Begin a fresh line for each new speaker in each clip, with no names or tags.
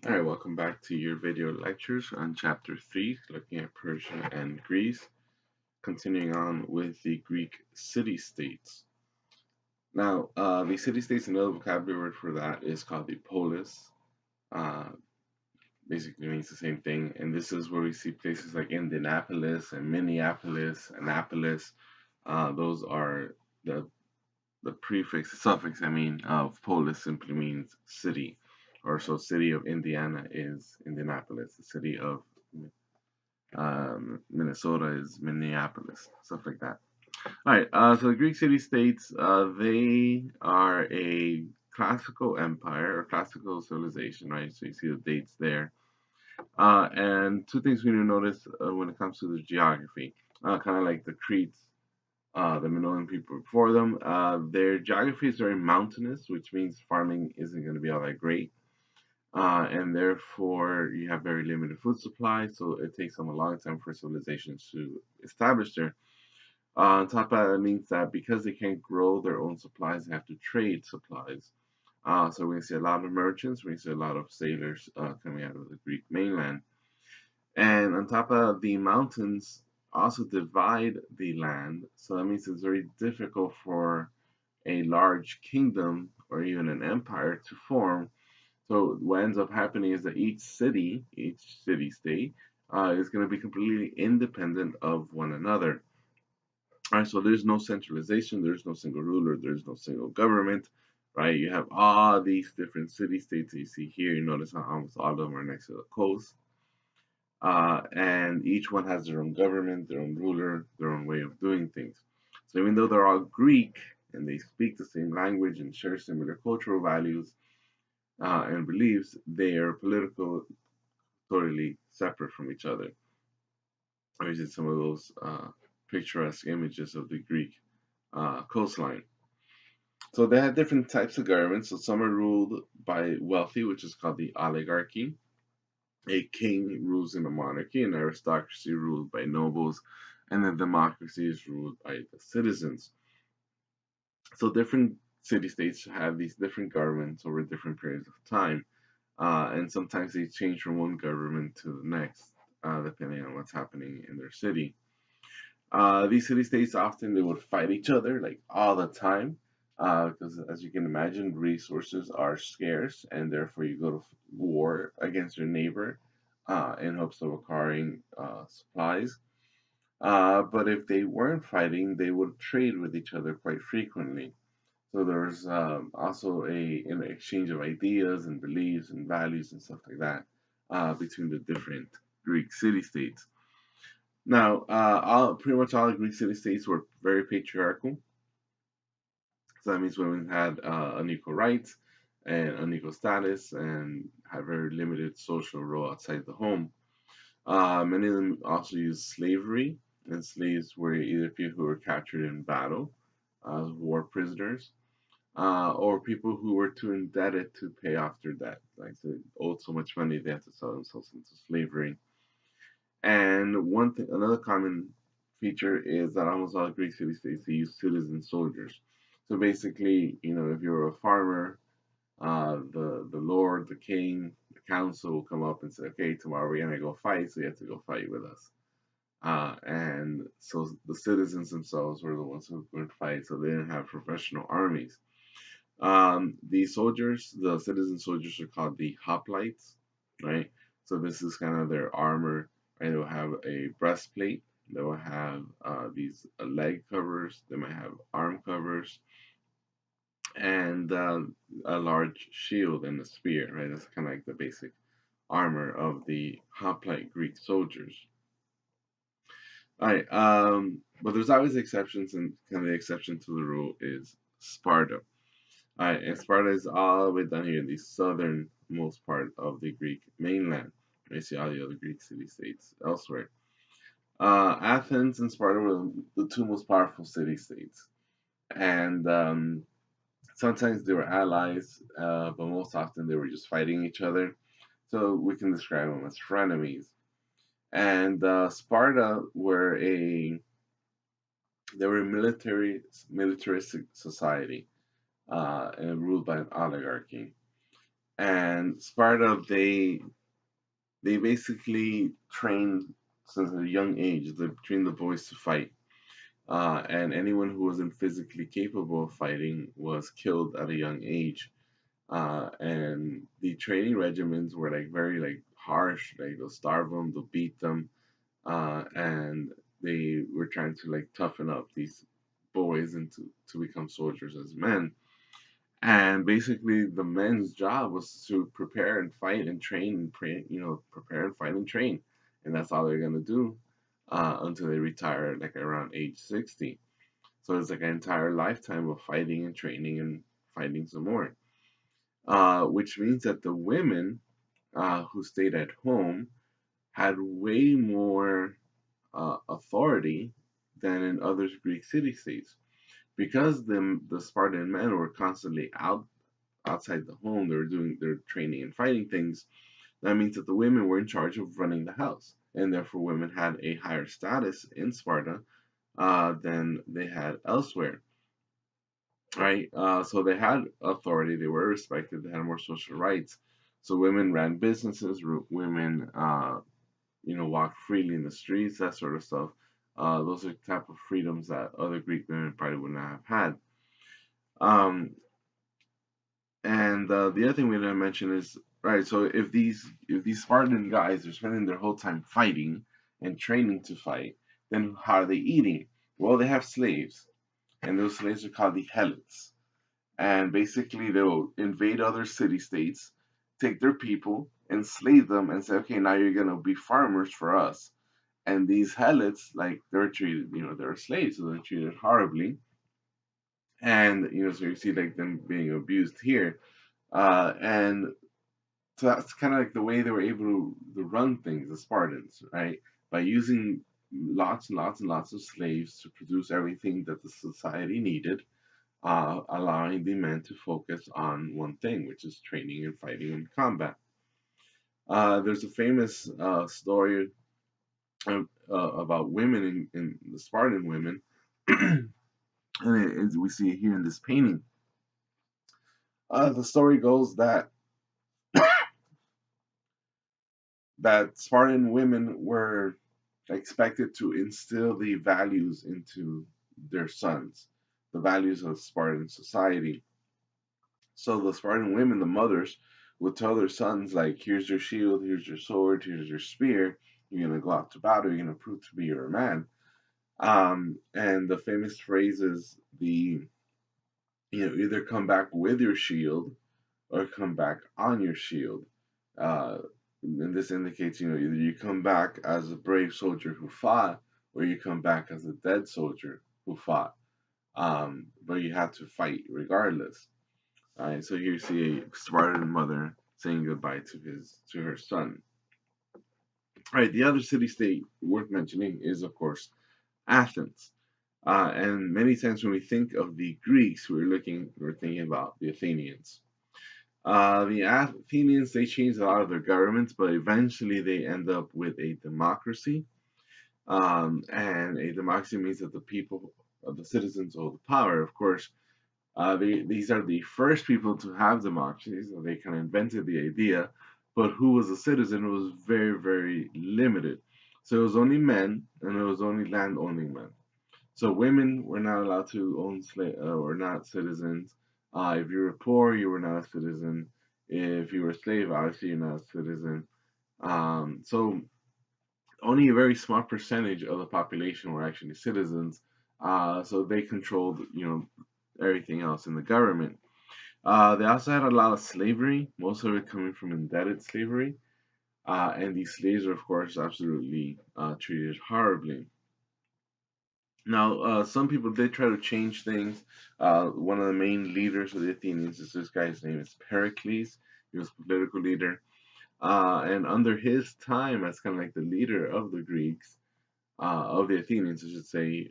All right, welcome back to your video lectures on Chapter 3, looking at Persia and Greece, continuing on with the Greek city-states. Now, the city-states, another vocabulary word for that is called the polis. Uh, Basically means the same thing, and this is where we see places like Indianapolis and Minneapolis, Annapolis. Those are the suffix, of polis simply means city. Or so city of Indiana is Indianapolis. The city of Minnesota is Minneapolis, stuff like that. All right, so the Greek city-states, they are a classical empire or classical civilization, right? So you see the dates there. And two things we need to notice when it comes to the geography, kind of like the Cretes, the Minoan people before them. Their geography is very mountainous, which means farming isn't going to be all that great. And therefore you have very limited food supply, so it takes them a long time for civilizations to establish there. On top of that, it means that because they can't grow their own supplies, they have to trade supplies. So we're going to see a lot of merchants, we're going to see a lot of sailors coming out of the Greek mainland. And on top of the mountains also divide the land, so that means it's very difficult for a large kingdom or even an empire to form. So what ends up happening is that each city state, is going to be completely independent of one another. All right, so there's no centralization, there's no single ruler, there's no single government, right? You have all these different city states that you see here. You notice how almost all of them are next to the coast. And each one has their own government, their own ruler, their own way of doing things. So even though they're all Greek and they speak the same language and share similar cultural values and beliefs, they are political totally separate from each other. I visited some of those picturesque images of the Greek coastline. So they had different types of governments. So some are ruled by wealthy, which is called the oligarchy. A king rules in a monarchy, an aristocracy ruled by nobles, and then democracy is ruled by the citizens. So different city states have these different governments over different periods of time, and sometimes they change from one government to the next, depending on what's happening in their city. These city states often they would fight each other like all the time, because as you can imagine, resources are scarce, and therefore you go to war against your neighbor in hopes of acquiring supplies. But if they weren't fighting, they would trade with each other quite frequently. So there's also an exchange of ideas and beliefs and values and stuff like that between the different Greek city states. Now, pretty much all Greek city states were very patriarchal. So that means women had unequal rights and unequal status and had very limited social role outside the home. Many of them also used slavery, and slaves were either people who were captured in battle as war prisoners, or people who were too indebted to pay off their debt. Like they owed so much money they had to sell themselves into slavery. And one thing, another common feature is that almost all Greek city-states they use citizen soldiers. So basically, if you're a farmer, the lord, the king, the council will come up and say, "Okay, tomorrow we're gonna go fight, so you have to go fight with us." And so the citizens themselves were the ones who would fight, so they didn't have professional armies. The citizen soldiers are called the hoplites, right? So this is kind of their armor, right? They will have a breastplate. They will have these leg covers. They might have arm covers and a large shield and a spear, right? That's kind of like the basic armor of the hoplite Greek soldiers. All right, but there's always exceptions, and kind of the exception to the rule is Sparta. Alright, and Sparta is all the way down here in the southernmost part of the Greek mainland. You see all the other Greek city-states elsewhere. Athens and Sparta were the two most powerful city-states, and sometimes they were allies, but most often they were just fighting each other. So we can describe them as frenemies. And Sparta they were a militaristic society and ruled by an oligarchy. And Sparta, they basically trained since a young age. They trained the boys to fight, and anyone who wasn't physically capable of fighting was killed at a young age. And the training regimens were like very like harsh. Like they'll starve them, they'll beat them, and they were trying to like toughen up these boys into to become soldiers as men. And basically, the men's job was to prepare and fight and train and pray, prepare and fight and train, and that's all they're gonna do until they retire, like around age 60. So it's like an entire lifetime of fighting and training and fighting some more. Which means that the women who stayed at home had way more authority than in other Greek city states because the Spartan men were constantly outside the home. They were doing their training and fighting things. That means that the women were in charge of running the house, and therefore women had a higher status in Sparta than they had elsewhere. Right? So they had authority. They were respected. They had more social rights. So women ran businesses. Women, walked freely in the streets. That sort of stuff. Those are the type of freedoms that other Greek women probably would not have had. Um, And the other thing we didn't mention is right. So if these Spartan guys are spending their whole time fighting and training to fight, then how are they eating? Well, they have slaves, and those slaves are called the helots. And basically, they'll invade other city states, take their people, enslave them, and say, okay, now you're gonna be farmers for us. And these helots, like they're treated, they're slaves, so they're treated horribly. And so you see like them being abused here. And so that's kind of like the way they were able to run things, the Spartans, right? By using lots and lots and lots of slaves to produce everything that the society needed, allowing the men to focus on one thing, which is training and fighting and combat. There's a famous story about women in the Spartan women, and as we see it here in this painting. The story goes that Spartan women were expected to instill the values into their sons, the values of Spartan society. So the Spartan women, the mothers, would tell their sons, like, here's your shield, here's your sword, here's your spear. You're going to go out to battle, you're going to prove to be your man. And the famous phrase is either come back with your shield or come back on your shield. Uh, and this indicates, either you come back as a brave soldier who fought, or you come back as a dead soldier who fought. But you have to fight regardless. All right, so here you see a Spartan mother saying goodbye to her son. All right, the other city-state worth mentioning is, of course, Athens. And many times when we think of the Greeks, we're thinking about the Athenians. The Athenians, they changed a lot of their governments, but eventually they end up with a democracy. And a democracy means that the people, the citizens hold the power. Of course, these are the first people to have democracies. So they kind of invented the idea, but who was a citizen was very, very limited. So it was only men, and it was only land-owning men. So women were not allowed to own were not citizens. If you were poor, you were not a citizen. If you were a slave, obviously you're not a citizen. So only a very small percentage of the population were actually citizens. So they controlled, everything else in the government. They also had a lot of slavery, most of it coming from indebted slavery. And these slaves were, of course, absolutely treated horribly. Now, some people did try to change things. One of the main leaders of the Athenians is this guy's name is Pericles. He was a political leader. And under his time as kind of like the leader of the Greeks, of the Athenians, I should say,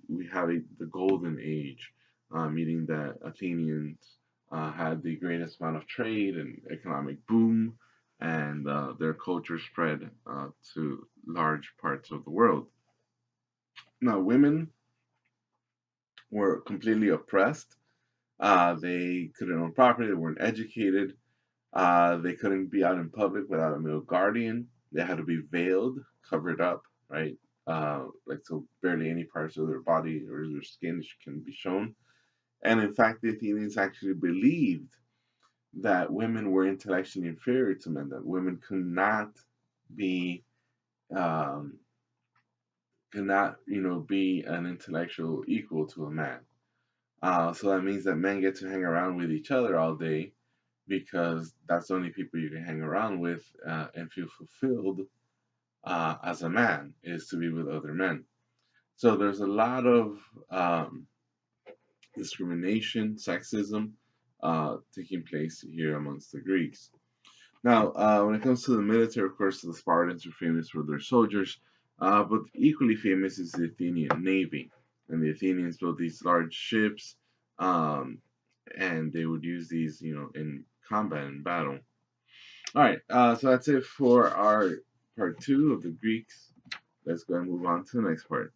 we have the golden age, meaning that Athenians had the greatest amount of trade and economic boom, and their culture spread to large parts of the world. Now, women were completely oppressed. They couldn't own property, they weren't educated. They couldn't be out in public without a male guardian. They had to be veiled, covered up, right? Like so, barely any parts of their body or their skin can be shown. And in fact, the Athenians actually believed that women were intellectually inferior to men, that women be um, could not, be an intellectual equal to a man. So that means that men get to hang around with each other all day because that's the only people you can hang around with and feel fulfilled as a man is to be with other men. So there's a lot of discrimination, sexism taking place here amongst the Greeks. Now, when it comes to the military, of course, the Spartans are famous for their soldiers, but equally famous is the Athenian navy. And the Athenians built these large ships, um, and they would use these, in combat and battle. All right, so that's it for our part two of the Greeks. Let's go and move on to the next part.